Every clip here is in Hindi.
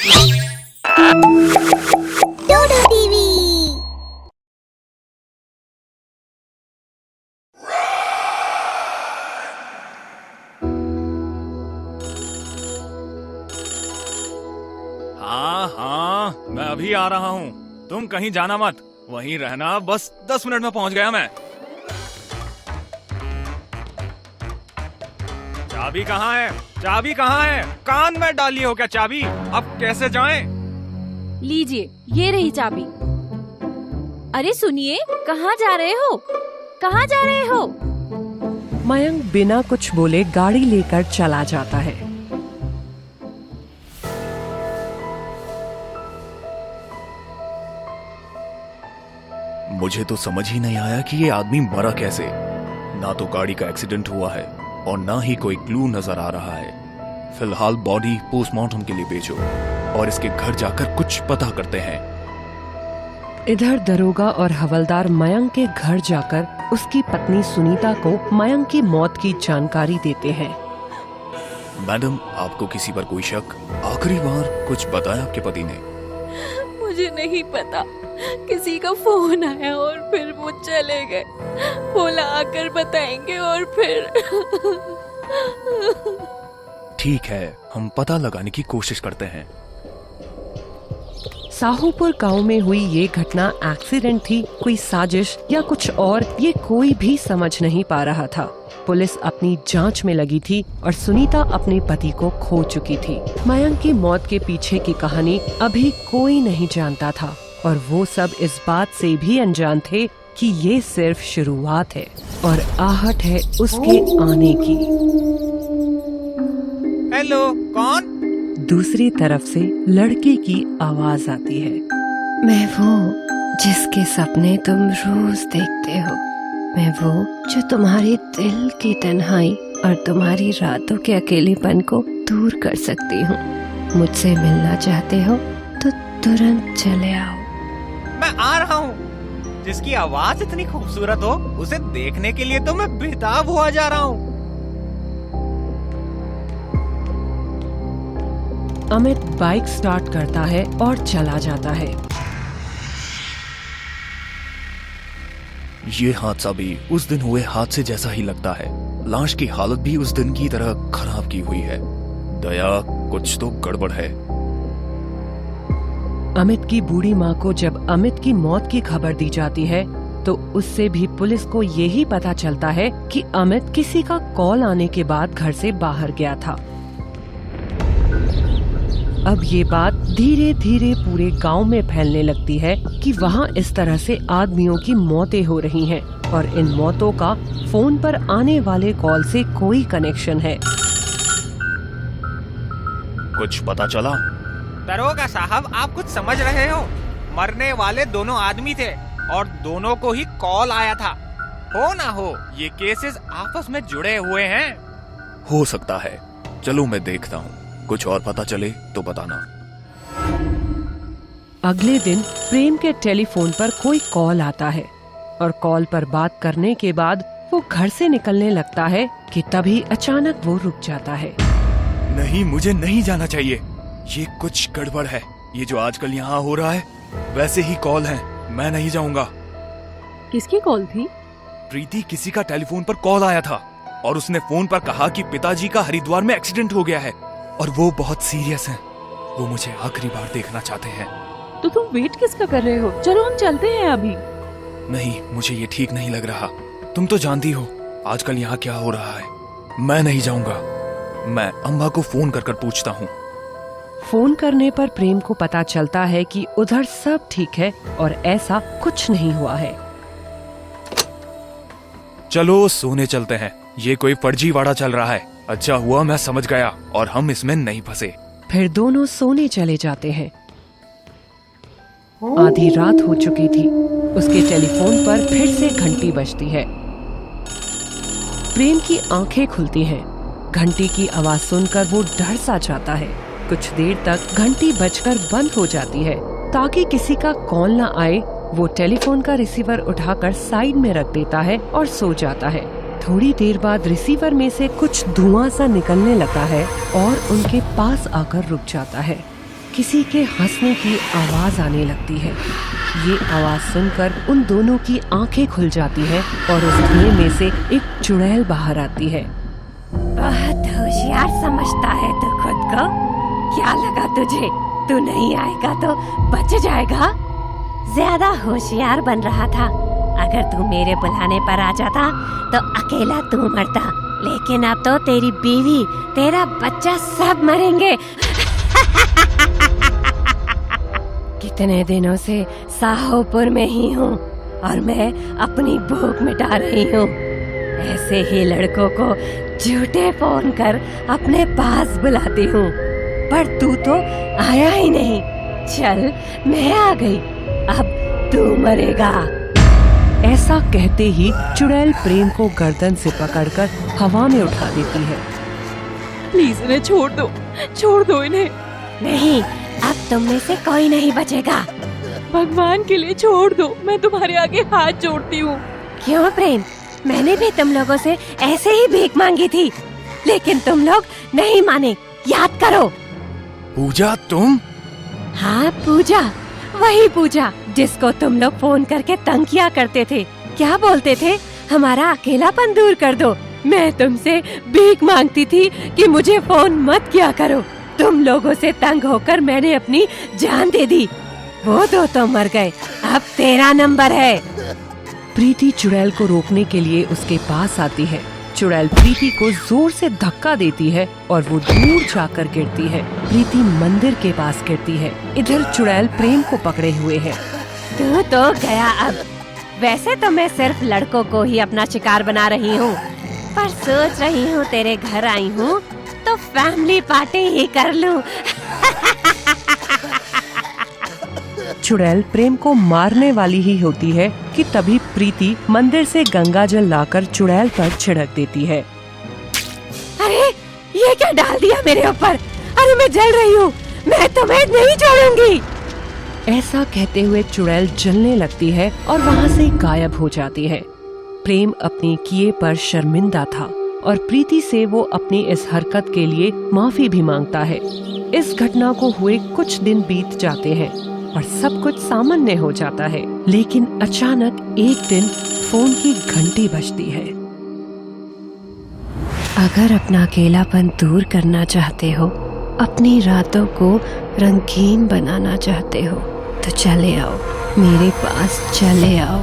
डोडो टीवी। हाँ, मैं अभी आ रहा हूँ। तुम कहीं जाना मत, वहीं रहना। बस 10 मिनट में पहुँच गया मैं। चाबी कहाँ है? चाबी कहाँ है? कान में डाली हो क्या चाबी? अब कैसे जाएं? लीजिए, ये रही चाबी। अरे सुनिए, कहाँ जा रहे हो? कहाँ जा रहे हो? मयंक बिना कुछ बोले गाड़ी लेकर चला जाता है। मुझे तो समझ ही नहीं आया कि ये आदमी मरा कैसे। ना तो गाड़ी का एक्सीडेंट हुआ है और ना ही कोई क्लू नजर आ रहा है। फिलहाल बॉडी पोस्टमार्टम के लिए भेजो और इसके घर जाकर कुछ पता करते हैं। इधर दरोगा और हवलदार मयंक के घर जाकर उसकी पत्नी सुनीता को मयंक की मौत की जानकारी देते हैं। मैडम, आपको किसी पर कोई शक? आखिरी बार कुछ बताया आपके पति ने? मुझे नहीं पता, किसी का फोन आया और फिर वो चले गए। बोला आकर बताएंगे और फिर ठीक है, हम पता लगाने की कोशिश करते हैं। साहूपुर गांव में हुई ये घटना एक्सीडेंट थी, कोई साजिश या कुछ और, ये कोई भी समझ नहीं पा रहा था। पुलिस अपनी जांच में लगी थी और सुनीता अपने पति को खो चुकी थी। मयंक की मौत के पीछे की कहानी अभी कोई नहीं जानता था और वो सब इस बात से भी अनजान थे कि ये सिर्फ शुरुआत है और आहट है उसके आने की। हेलो, कौन? दूसरी तरफ से लड़के की आवाज आती है। मैं वो जिसके सपने तुम रोज देखते हो, मैं वो जो तुम्हारे दिल की तन्हाई और तुम्हारी रातों के अकेलेपन को दूर कर सकती हूँ। मुझसे मिलना चाहते हो तो तुरंत चले आओ। मैं आ रहा हूँ। जिसकी आवाज इतनी खूबसूरत हो, उसे देखने के लिए तो मैं बेताब हुआ जा रहा हूँ। अमित बाइक स्टार्ट करता है और चला जाता है। ये हादसा भी उस दिन हुए हादसे जैसा ही लगता है। लाश की हालत भी उस दिन की तरह खराब की हुई है। दया, कुछ तो गड़बड़ है। अमित की बूढ़ी माँ को जब अमित की मौत की खबर दी जाती है तो उससे भी पुलिस को यही पता चलता है कि अमित किसी का कॉल आने के बाद घर से बाहर गया था। अब ये बात धीरे धीरे पूरे गांव में फैलने लगती है कि वहाँ इस तरह से आदमियों की मौतें हो रही हैं और इन मौतों का फोन पर आने वाले कॉल से कोई कनेक्शन है। कुछ पता चला? दरोगा साहब, आप कुछ समझ रहे हो? मरने वाले दोनों आदमी थे और दोनों को ही कॉल आया था। हो ना हो, ये केसेस आपस में जुड़े हुए हैं। हो सकता है। चलो मैं देखता हूँ, कुछ और पता चले तो बताना। अगले दिन प्रेम के टेलीफोन पर कोई कॉल आता है और कॉल पर बात करने के बाद वो घर से निकलने लगता है कि तभी अचानक वो रुक जाता है। नहीं, मुझे नहीं जाना चाहिए। ये कुछ गड़बड़ है। ये जो आजकल यहाँ हो रहा है वैसे ही कॉल है। मैं नहीं जाऊंगा। किसकी कॉल थी? प्रीति, किसी का टेलीफोन पर कॉल आया था और उसने फोन पर कहा कि पिताजी का हरिद्वार में एक्सीडेंट हो गया है और वो बहुत सीरियस हैं। वो मुझे आखिरी बार देखना चाहते हैं। तो तुम वेट किसका कर रहे हो? चलो हम चलते हैं अभी। नहीं, मुझे ये ठीक नहीं लग रहा। तुम तो जानती हो आजकल यहाँ क्या हो रहा है। मैं नहीं जाऊंगा। मैं अम्मा को फोन कर पूछता हूँ। फोन करने पर प्रेम को पता चलता है कि उधर सब ठीक है और ऐसा कुछ नहीं हुआ है। चलो सोने चलते हैं। ये कोई फर्जीवाड़ा चल रहा है। अच्छा हुआ मैं समझ गया और हम इसमें नहीं फंसे। फिर दोनों सोने चले जाते हैं। आधी रात हो चुकी थी। उसके टेलीफोन पर फिर से घंटी बजती है। प्रेम की आंखें खुलती हैं। घंटी की आवाज सुनकर वो डर सा जाता है। कुछ देर तक घंटी बजकर बंद हो जाती है ताकि किसी का कॉल न आए। वो टेलीफोन का रिसीवर उठाकर साइड में रख देता है और सो जाता है। थोड़ी देर बाद रिसीवर में से कुछ धुआं सा निकलने लगता है और उनके पास आकर रुक जाता है। किसी के हंसने की आवाज आने लगती है। ये आवाज सुनकर उन दोनों की आंखें खुल जाती हैं और उस धुएं में से एक चुड़ैल बाहर आती है। बहुत होशियार समझता है तू खुद को। क्या लगा तुझे तू नहीं आएगा तो बच जाएगा? ज्यादा होशियार बन रहा था। अगर तू मेरे बुलाने पर आ जाता तो अकेला तू मरता, लेकिन अब तो तेरी बीवी, तेरा बच्चा सब मरेंगे। कितने दिनों से साहोपुर में ही हूँ और मैं अपनी भूख मिटा रही हूँ। ऐसे ही लड़कों को झूठे फोन कर अपने पास बुलाती हूँ, पर तू तो आया ही नहीं। चल मैं आ गई, अब तू मरेगा। ऐसा कहते ही चुड़ैल प्रेम को गर्दन से पकड़कर हवा में उठा देती है। प्लीज इन्हें छोड़ दो इन्हें। नहीं, अब तुम में से कोई नहीं बचेगा। भगवान के लिए छोड़ दो, मैं तुम्हारे आगे हाथ जोड़ती हूँ। क्यों प्रेम, मैंने भी तुम लोगों से ऐसे ही भीख मांगी थी, लेकिन तुम लोग नहीं माने। याद करो। पूजा तुम? हाँ पूजा, वही पूजा जिसको तुम लोग फोन करके तंग किया करते थे। क्या बोलते थे? हमारा अकेलापन दूर कर दो। मैं तुमसे भीख मांगती थी कि मुझे फोन मत किया करो। तुम लोगों से तंग होकर मैंने अपनी जान दे दी। वो दो तो मर गए, अब तेरा नंबर है। प्रीति चुड़ैल को रोकने के लिए उसके पास आती है। चुड़ैल प्रीति को जोर से धक्का देती है और वो दूर जाकर गिरती है। प्रीति मंदिर के पास गिरती है। इधर चुड़ैल प्रेम को पकड़े हुए है। तू तो गया अब। वैसे तो मैं सिर्फ लड़कों को ही अपना शिकार बना रही हूँ, पर सोच रही हूँ तेरे घर आई हूँ तो फैमिली पार्टी ही कर लूँ। चुड़ैल प्रेम को मारने वाली ही होती है कि तभी प्रीति मंदिर से गंगा जल लाकर चुड़ैल पर छिड़क देती है। अरे ये क्या डाल दिया मेरे ऊपर? अरे मैं जल रही हूँ, मैं तुम्हें नहीं छोड़ूंगी। ऐसा कहते हुए चुड़ैल जलने लगती है और वहाँ से गायब हो जाती है। प्रेम अपने किए पर शर्मिंदा था और प्रीति से वो अपनी इस हरकत के लिए माफी भी मांगता है। इस घटना को हुए कुछ दिन बीत जाते हैं और सब कुछ सामान्य हो जाता है, लेकिन अचानक एक दिन फोन की घंटी बजती है। अगर अपना अकेलापन दूर करना चाहते हो, अपनी रातों को रंगीन बनाना चाहते हो, तो चले आओ मेरे पास, चले आओ।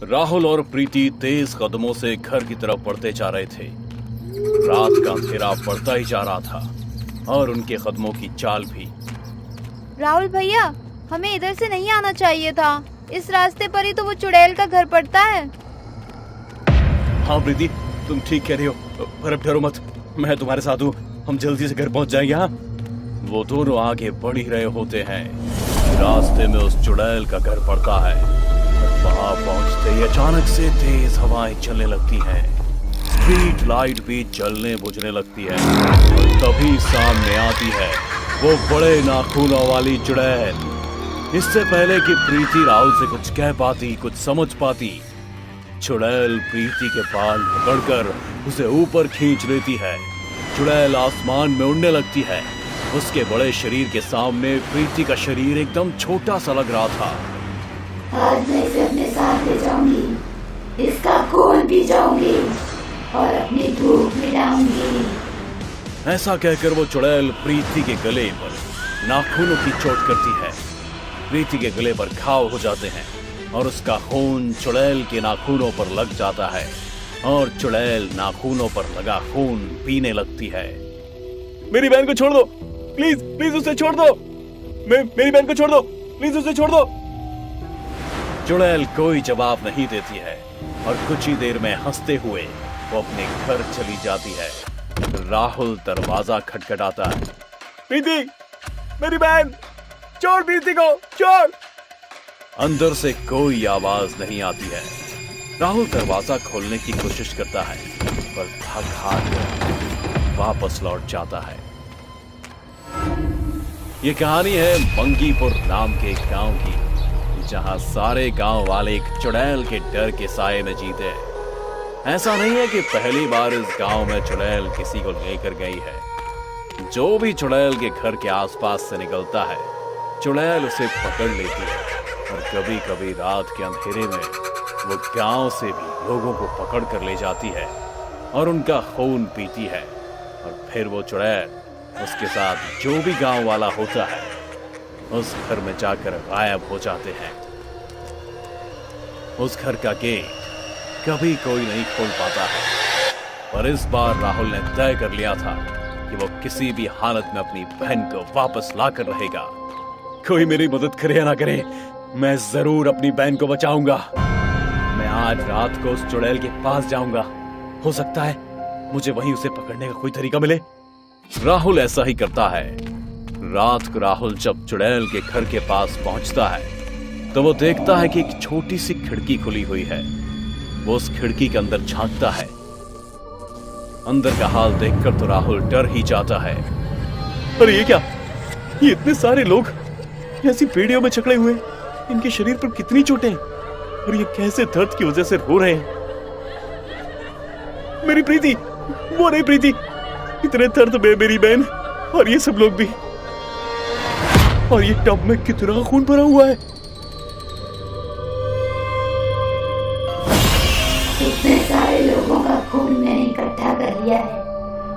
राहुल और प्रीति तेज कदमों से घर की तरफ बढ़ते जा रहे थे। रात का अंधेरा बढ़ता ही जा रहा था और उनके कदमों की चाल भी। राहुल भैया, हमें इधर से नहीं आना चाहिए था। इस रास्ते पर ही तो वो चुड़ैल का घर पड़ता है। हाँ प्रीति, तुम ठीक कह रही हो, पर अब डरो मत, मैं तुम्हारे साथ हूँ। हम जल्दी से घर पहुँच जाएंगे। हाँ। वो दोनों आगे बढ़ ही रहे होते हैं। रास्ते में उस चुड़ैल का घर पड़ता है। वहाँ पहुँचते ही अचानक से तेज हवाएं चलने लगती हैं। स्ट्रीट लाइट भी जलने बुझने लगती है और तभी सामने आती है वो बड़े नाखूनों वाली चुड़ैल। इससे पहले कि प्रीति राहुल से कुछ कह पाती, कुछ समझ पाती, चुड़ैल प्रीति के बाल पकड़कर उसे ऊपर खींच लेती है। चुड़ैल आसमान में उड़ने लगती है। उसके बड़े शरीर के सामने प्रीति का शरीर एकदम छोटा सा लग रहा था। आज मैं इसे अपने साथ ले जाऊंगी, इसका खून पी जाऊंगी और अपनी भूख मिटाऊंगी। ऐसा कहकर वो चुड़ैल प्रीति के गले पर नाखूनों की चोट करती है। प्रीति के गले पर घाव हो जाते हैं और उसका खून चुड़ैल के नाखूनों पर लग जाता है और चुड़ैल नाखूनों पर लगा खून पीने लगती है। मेरी बहन को छोड़ दो, प्लीज प्लीज उसे छोड़ दो। मेरी बहन को छोड़ दो, प्लीज उसे छोड़ दो। चुड़ैल कोई जवाब नहीं देती है और कुछ ही देर में हंसते हुए वो अपने घर चली जाती है। राहुल दरवाजा खटखटाता है। प्रीति, मेरी बहन, छोड़ प्रीति को, छोड़। अंदर से कोई आवाज नहीं आती है। राहुल दरवाजा खोलने की कोशिश करता है पर भाग हार वापस लौट जाता है। ये कहानी है मंगीपुर नाम के एक गांव की, जहां सारे गांव वाले एक चुड़ैल के डर के साए में जीते हैं। ऐसा नहीं है कि पहली बार इस गांव में चुड़ैल किसी को लेकर गई है। जो भी चुड़ैल के घर के आसपास से निकलता है, चुड़ैल उसे पकड़ लेती है और कभी कभी रात के अंधेरे में वो गांव से भी लोगों को पकड़ कर ले जाती है और उनका खून पीती है। और फिर वो चुड़ैल उसके साथ जो भी गांव वाला होता है उस घर में जाकर गायब हो जाते हैं। उस घर का गेट कभी कोई नहीं खोल पाता है, पर इस बार राहुल ने तय कर लिया था कि वो किसी भी हालत में अपनी बहन को वापस लाकर रहेगा। कोई मेरी मदद करे या ना करे, मैं जरूर अपनी बहन को बचाऊंगा। मैं आज रात को उस चुड़ैल के पास जाऊंगा, हो सकता है मुझे वहीं उसे पकड़ने का कोई तरीका मिले। राहुल ऐसा ही करता है। रात को राहुल जब चुड़ैल के घर के पास पहुंचता है तो वो देखता है कि एक छोटी सी खिड़की खुली हुई है। वो उस खिड़की के अंदर झांकता है। अंदर का हाल देखकर तो राहुल डर ही जाता है। अरे ये क्या, ये इतने सारे लोग ऐसी पेड़ियों में जकड़े हुए, इनके शरीर पर कितनी चोटें और ये कैसे दर्द की वजह से रो रहे हैं। मेरी प्रीति, वो नहीं प्रीति, इतने दर्द में मेरी बहन और ये सब लोग भी, और ये टब में कितना खून भरा हुआ है। इतने सारे लोगों का खून मैंने इकट्ठा कर लिया है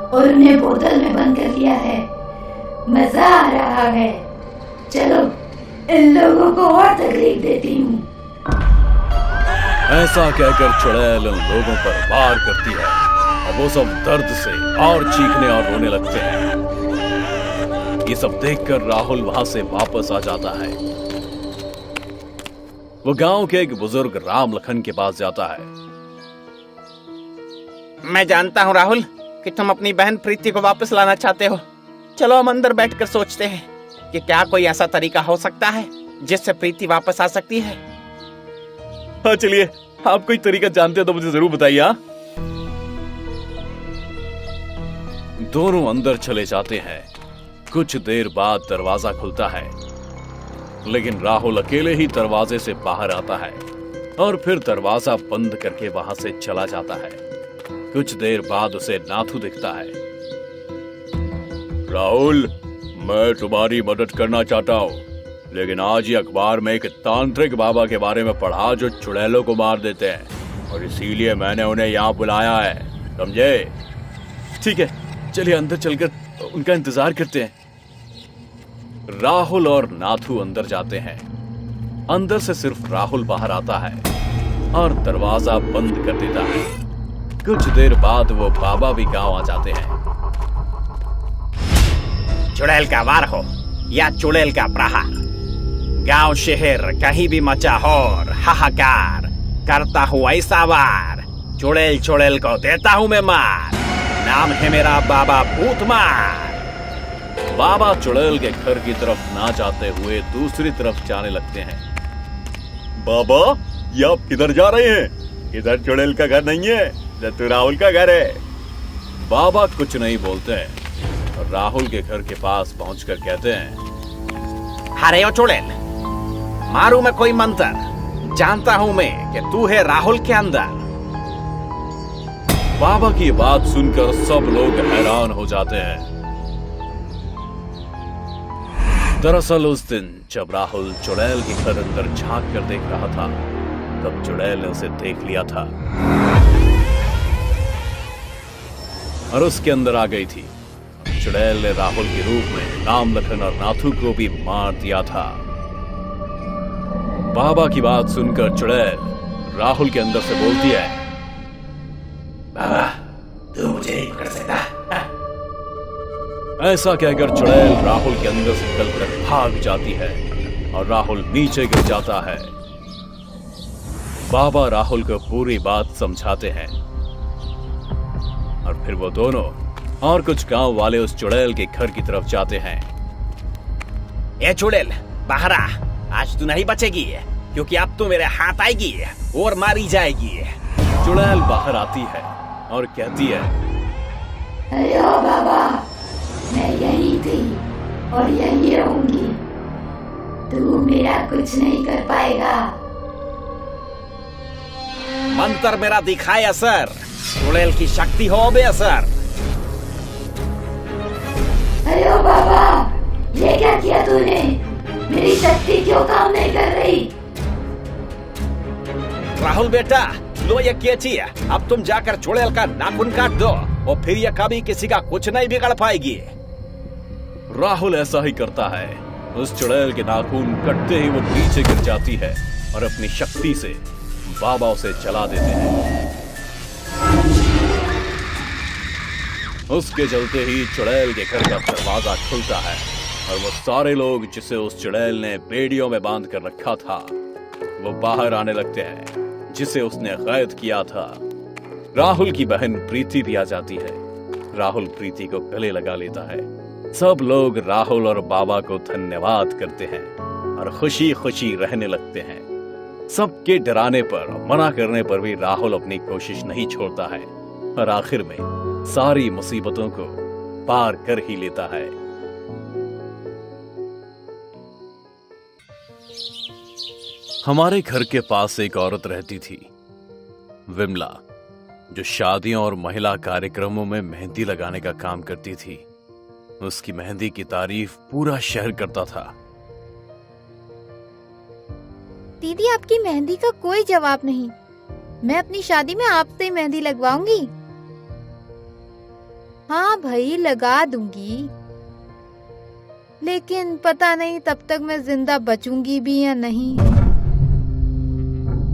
और उन्हें बोतल में बंद कर लिया है। मजा आ रहा है। चलो इन लोगों को और तकलीफ देती हूँ। ऐसा कहकर चुड़ैल उन लोगों पर वार करती है और वो सब दर्द से और चीखने और रोने लगते हैं। ये सब देखकर राहुल वहां से वापस आ जाता है। वो गांव के एक बुजुर्ग राम लखन के पास जाता है। मैं जानता हूँ राहुल कि तुम अपनी बहन प्रीति को वापस लाना चाहते हो। चलो हम अंदर बैठकर सोचते हैं कि क्या कोई ऐसा तरीका हो सकता है जिससे प्रीति वापस आ सकती है। हाँ चलिए, आप कोई तरीका जानते हो तो मुझे जरूर बताइए। हाँ, दोनों अंदर चले जाते हैं। कुछ देर बाद दरवाजा खुलता है, लेकिन राहुल अकेले ही दरवाजे से बाहर आता है और फिर दरवाजा बंद करके वहां से चला जाता है। कुछ देर बाद उसे नाथू दिखता है। राहुल, मैं तुम्हारी मदद करना चाहता हूँ, लेकिन आज ही अखबार में एक तांत्रिक बाबा के बारे में पढ़ा जो चुड़ैलों को मार देते हैं, और इसीलिए मैंने उन्हें यहाँ बुलाया है, समझे? ठीक है, चलिए अंदर चलकर उनका इंतजार करते हैं। राहुल और नाथू अंदर जाते हैं। अंदर से सिर्फ राहुल बाहर आता है और दरवाजा बंद कर देता है। कुछ देर बाद वो बाबा भी गांव आ जाते हैं। चुड़ैल का वार हो या चुड़ैल का प्रहार, गांव शहर कहीं भी मचा हो हाहाकार, करता हूँ ऐसा वार, चुड़ैल चुड़ैल को देता हूँ मैं मार, नाम है मेरा बाबा भूतमार। बाबा चुड़ैल के घर की तरफ ना जाते हुए दूसरी तरफ जाने लगते हैं। बाबा, ये आप किधर जा रहे हैं? इधर चुड़ैल का घर नहीं है, इधर राहुल का घर है। बाबा कुछ नहीं बोलते हैं और राहुल के घर के पास पहुंचकर कहते हैं, अरे ओ चुड़ैल, मारू मैं कोई मंत्र, जानता हूं मैं कि तू है राहुल के अंदर। बाबा की बात सुनकर सब लोग हैरान हो जाते हैं। दरअसल उस दिन जब राहुल चुड़ैल के घर अंदर झांक कर देख रहा था, तब चुड़ैल ने उसे देख लिया था और उसके अंदर आ गई थी। चुड़ैल ने राहुल के रूप में राम लखन और नाथू को भी मार दिया था। बाबा की बात सुनकर चुड़ैल राहुल के अंदर से बोलती है, बाबा तू मुझे नहीं पकड़ सकता। ऐसा कहकर चुड़ैल राहुल के अंदर से निकलकर भाग जाती है और राहुल नीचे गिर जाता है। बाबा राहुल को पूरी बात समझाते हैं और फिर वो दोनों और कुछ गांव वाले उस चुड़ैल के घर की तरफ जाते हैं। ए चुड़ैल, बाहर आ, आज तू नहीं बचेगी, क्योंकि अब तू मेरे हाथ आएगी और मारी जाएगी। चुड़ैल बाहर आती है और कहती है, अरे ओ बाबा, मैं यही थी और यही रहूंगी, तू मेरा कुछ नहीं कर पाएगा। मंत्र मेरा दिखाए असर, चुड़ैल की शक्ति हो बेअसर। अरे ओ बाबा, ये क्या किया तूने? मेरी शक्ति क्यों काम नहीं कर रही? राहुल बेटा, लो ये कैची है। अब तुम जाकर चुड़ैल का नाखून काट दो और फिर ये कभी किसी का कुछ नहीं बिगड़ पाएगी। राहुल ऐसा ही करता है। उस चुड़ैल के नाखून कटते ही वो नीचे गिर जाती है और अपनी शक्ति से बाबा उसे जला देते हैं। उसके चलते ही चुड़ैल के घर का दरवाजा खुलता है और वो सारे लोग जिसे उस चुड़ैल ने बेड़ियों में बांध कर रखा था वो बाहर आने लगते हैं, जिसे उसने कैद किया था। राहुल की बहन प्रीति भी आ जाती है। राहुल प्रीति को गले लगा लेता है। सब लोग राहुल और बाबा को धन्यवाद करते हैं और खुशी खुशी रहने लगते हैं। सबके डराने पर, मना करने पर भी राहुल अपनी कोशिश नहीं छोड़ता है और आखिर में सारी मुसीबतों को पार कर ही लेता है। हमारे घर के पास एक औरत रहती थी, विमला, जो शादियों और महिला कार्यक्रमों में मेहंदी लगाने का काम करती थी। उसकी मेहंदी की तारीफ पूरा शहर करता था। दीदी, आपकी मेहंदी का कोई जवाब नहीं। मैं अपनी शादी में आपसे ही मेहंदी लगवाऊंगी। हाँ भाई, लगा दूंगी, लेकिन पता नहीं तब तक मैं जिंदा बचूंगी भी या नहीं।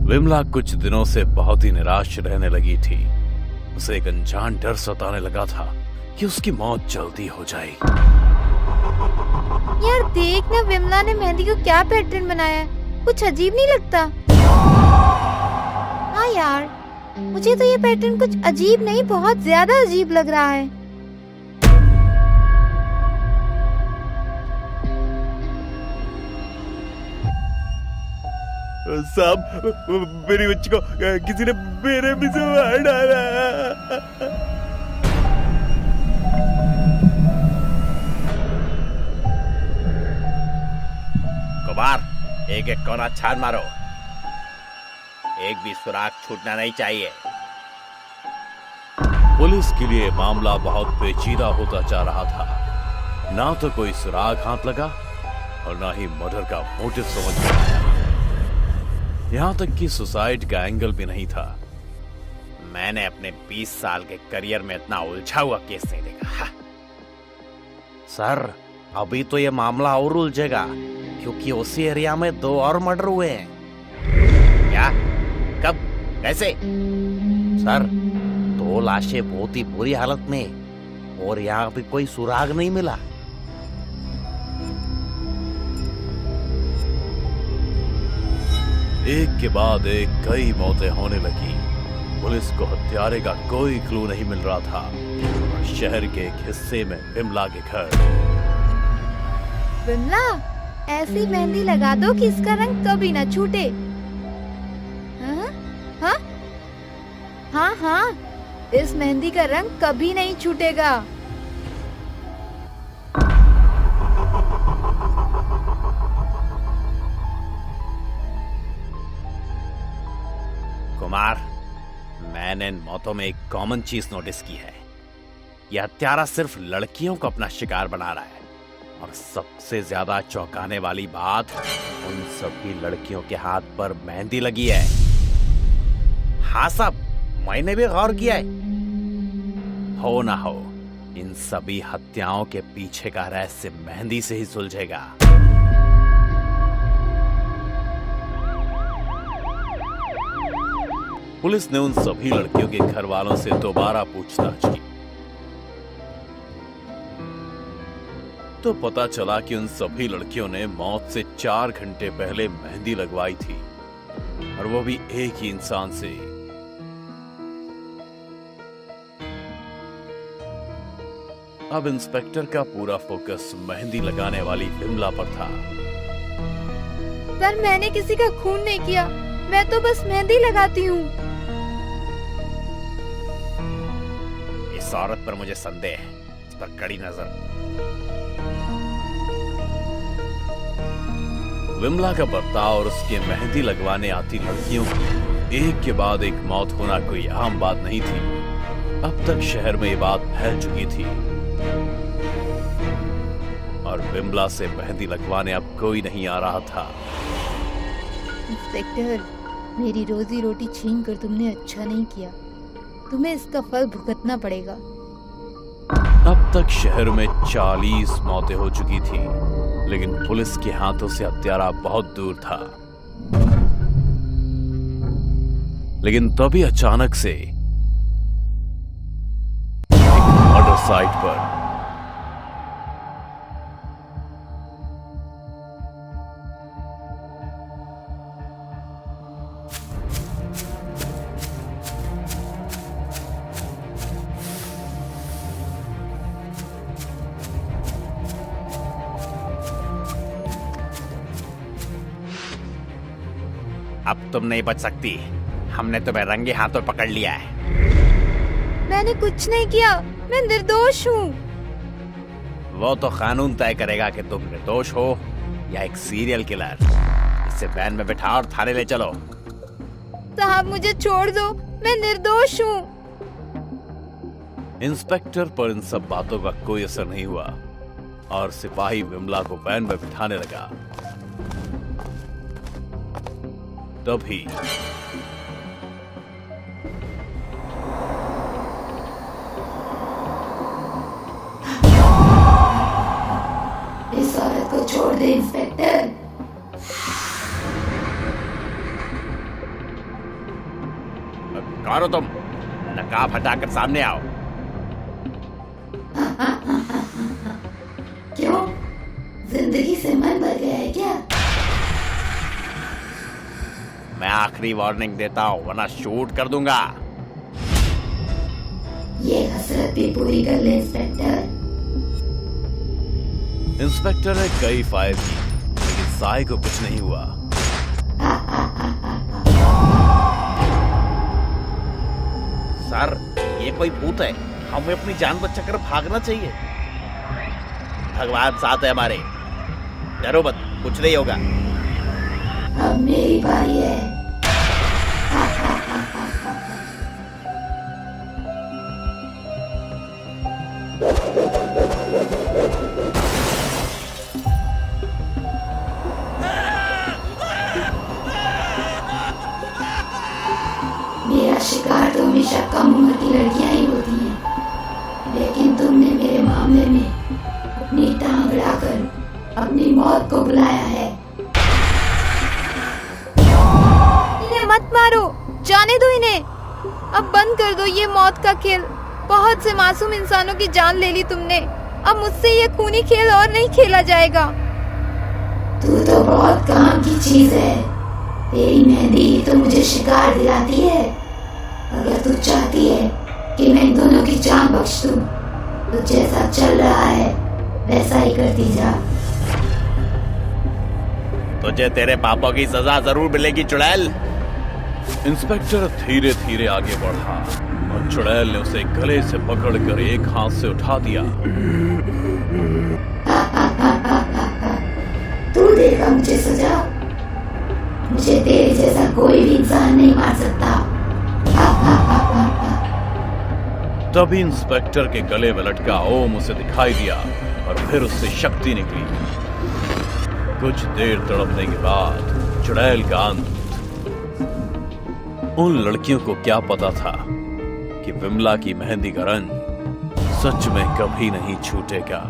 विमला कुछ दिनों से बहुत ही निराश रहने लगी थी। उसे एक अनजान डर सताने लगा था कि उसकी मौत जल्दी हो जाएगी। यार देख ना, विमला ने मेहंदी को क्या पैटर्न बनाया है, कुछ अजीब नहीं लगता? हाँ यार, मुझे तो ये पैटर्न कुछ अजीब नहीं, बहुत ज्यादा अजीब लग रहा है। साहब, मेरी बच्ची को किसी ने मेरे पीछे मार डाला। कुमार, एक एक कोना छान मारो, एक भी सुराग छूटना नहीं चाहिए। पुलिस के लिए मामला बहुत पेचीदा होता जा रहा था। ना तो कोई सुराग हाथ लगा और ना ही मर्डर का मोटिव समझ में आया। यहाँ तक कि सुसाइड का एंगल भी नहीं था। मैंने अपने 20 साल के करियर में इतना उलझा हुआ केस नहीं देखा। सर, अभी तो ये मामला और उलझेगा, क्योंकि उसी एरिया में 2 और मर्डर हुए हैं। क्या? कब? कैसे? सर, 2 लाशें बहुत ही बुरी हालत में और यहाँ भी कोई सुराग नहीं मिला। एक के बाद एक कई मौतें होने लगी। पुलिस को हत्यारे का कोई क्लू नहीं मिल रहा था और शहर के एक हिस्से में विमला के घर। विमला, ऐसी मेहंदी लगा दो कि इसका रंग कभी न छूटे। हाँ? हाँ? हाँ हाँ, इस मेहंदी का रंग कभी नहीं छूटेगा। कुमार, मैंने इन मौतों में एक कॉमन चीज नोटिस की है। यह हत्यारा सिर्फ लड़कियों को अपना शिकार बना रहा है और सबसे ज्यादा चौंकाने वाली बात, उन सभी लड़कियों के हाथ पर मेहंदी लगी है। हाँ साहब, मैंने भी गौर किया है। हो ना हो, इन सभी हत्याओं के पीछे का रहस्य मेहंदी से ही सुलझेगा। पुलिस ने उन सभी लड़कियों के घर वालों से दोबारा पूछताछ की तो पता चला कि उन सभी लड़कियों ने मौत से 4 घंटे पहले मेहंदी लगवाई थी, और वो भी एक ही इंसान से। अब इंस्पेक्टर का पूरा फोकस मेहंदी लगाने वाली विमला पर था। सर, मैंने किसी का खून नहीं किया, मैं तो बस मेहंदी लगाती हूँ। इस औरत पर मुझे संदेह है, इस पर कड़ी नजर। विमला का बर्ताव और उसके मेहंदी लगवाने आती लड़कियों की एक के बाद एक मौत होना कोई आम बात नहीं थी। अब तक शहर में ये बात फैल चुकी थी। विमला से मेहंदी लगवाने अब कोई नहीं आ रहा था। इंस्पेक्टर, मेरी रोजी रोटी छीन कर तुमने अच्छा नहीं किया। तुम्हें इसका फल भुगतना पड़ेगा। अब तक शहर में 40 मौतें हो चुकी थी, लेकिन पुलिस के हाथों से हत्यारा बहुत दूर था। लेकिन तभी अचानक से एक मर्डर साइट पर अब तुम नहीं बच सकती। हमने तुम्हें रंगे हाथों पकड़ लिया है। मैंने कुछ नहीं किया, मैं निर्दोष हूँ। वो तो कानून तय करेगा कि तुम निर्दोष हो या एक सीरियल किलर। इसे वैन में बिठा और थाने ले चलो। साहब, मुझे छोड़ दो, मैं निर्दोष हूँ। इंस्पेक्टर पर इन सब बातों का कोई असर नहीं हुआ और सिपाही विमला को वैन में बिठाने लगा। तभी इस औरत को छोड़ दे इंस्पेक्टर। कौन हो तुम? नकाब हटाकर सामने आओ। क्यों, जिंदगी से मन भर गया है क्या? मैं आखिरी वार्निंग देता हूँ, वरना शूट कर दूंगा। ये हसरत भी पूरी कर ले इंस्पेक्टर। इंस्पेक्टर ने कई फायर की, लेकिन साई को कुछ नहीं हुआ। सर, ये कोई भूत है। हमें अपनी जान बचाकर भागना चाहिए। भगवान साथ है हमारे। डरो मत, कुछ नहीं होगा। अब मेरी बारी है। मेरा शिकार तो हमेशा कम उम्र की लड़कियां ही होती हैं, लेकिन तुमने मेरे मामले में अपनी टांग अड़ाकर अपनी मौत को बुलाया है। इन्हें मत मारो, जाने दो इन्हें। अब बंद कर दो ये मौत का खेल। बहुत से मासूम इंसानों की जान ले ली तुमने। अब मुझसे ये खूनी खेल और नहीं खेला जाएगा। तू तो बहुत काम की चीज है। तेरी मेहंदी तो मुझे शिकार दिलाती है। अगर तू चाहती है कि मैं इन दोनों की जान बख्श दूं, तो जैसा चल रहा है वैसा ही करती जा। तुझे तेरे पापों की सजा जरूर मिलेगी चुड़ैल। इंस्पेक्टर धीरे धीरे आगे बढ़ा और चुड़ैल ने उसे गले से पकड़कर एक हाथ से उठा दिया। तू देगा मुझे सजा। मुझे तेरे जैसा कोई भी इंसान नहीं मार सकता। तभी इंस्पेक्टर के गले में लटका ओम उसे दिखाई दिया और फिर उससे शक्ति निकली। कुछ देर तड़पने के बाद चुड़ैल का अंत। उन लड़कियों को क्या पता था कि विमला की मेहंदी का रंग सच में कभी नहीं छूटेगा।